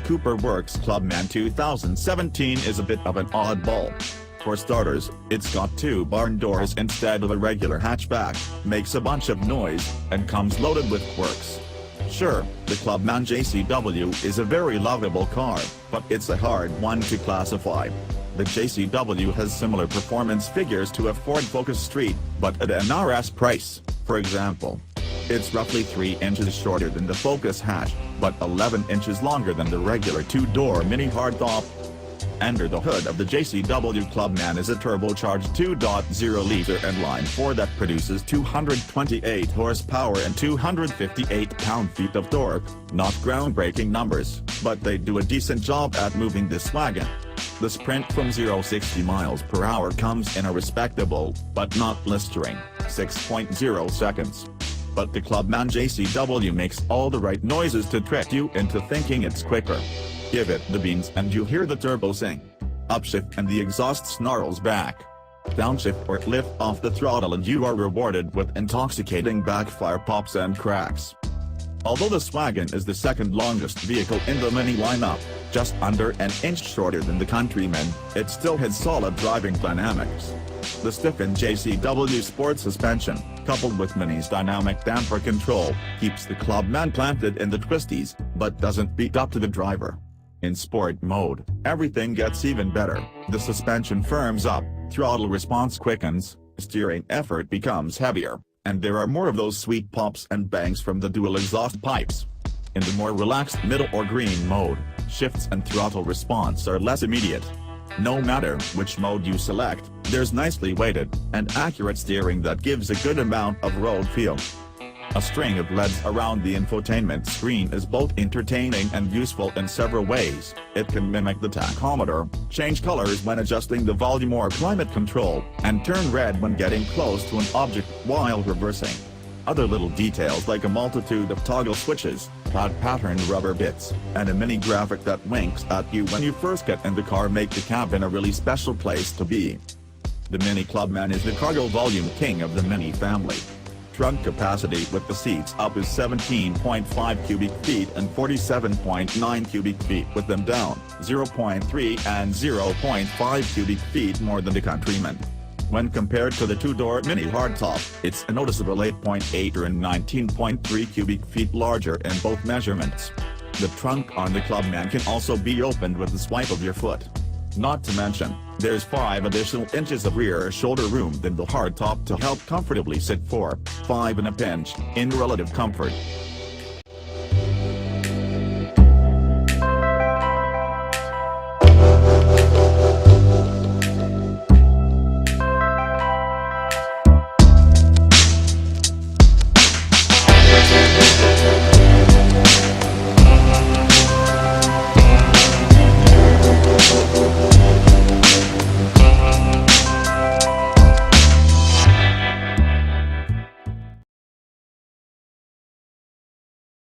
Cooper Works Clubman 2017 is a bit of an oddball. For starters, it's got two barn doors instead of a regular hatchback, makes a bunch of noise, and comes loaded with quirks. Sure, the Clubman JCW is a very lovable car, but it's a hard one to classify. The JCW has similar performance figures to a Ford Focus Street, but at an RS price. For example, it's roughly 3 inches shorter than the Focus hatch, but 11 inches longer than the regular two-door mini hardtop. Under the hood of the JCW Clubman is a turbocharged 2.0-liter inline-4 that produces 228 horsepower and 258 pound-feet of torque. Not groundbreaking numbers, but they do a decent job at moving this wagon. The sprint from 0-60 miles per hour comes in a respectable, but not blistering, 6.0 seconds. But the Clubman JCW makes all the right noises to trick you into thinking it's quicker. Give it the beans and you hear the turbo sing. Upshift and the exhaust snarls back. Downshift or lift off the throttle and you are rewarded with intoxicating backfire pops and cracks. Although this wagon is the second longest vehicle in the mini lineup, just under an inch shorter than the Countryman, it still has solid driving dynamics. The stiffened JCW Sport suspension, coupled with Mini's dynamic damper control, keeps the Clubman planted in the twisties, but doesn't beat up to the driver. In sport mode, everything gets even better. The suspension firms up, throttle response quickens, steering effort becomes heavier, and there are more of those sweet pops and bangs from the dual exhaust pipes. In the more relaxed middle or green mode, shifts and throttle response are less immediate. No matter which mode you select, there's nicely weighted and accurate steering that gives a good amount of road feel. A string of LEDs around the infotainment screen is both entertaining and useful in several ways. It can mimic the tachometer, change colors when adjusting the volume or climate control, and turn red when getting close to an object while reversing. Other little details like a multitude of toggle switches, patterned rubber bits, and a mini graphic that winks at you when you first get in the car make the cabin a really special place to be. The Mini Clubman is the cargo volume king of the Mini family. Trunk capacity with the seats up is 17.5 cubic feet and 47.9 cubic feet with them down, 0.3 and 0.5 cubic feet more than the Countryman. When compared to the two-door mini hardtop, it's a noticeable 8.8 or 19.3 cubic feet larger in both measurements. The trunk on the Clubman can also be opened with the swipe of your foot. Not to mention, there's 5 additional inches of rear shoulder room than the hardtop to help comfortably sit 4, 5 in a pinch, in relative comfort.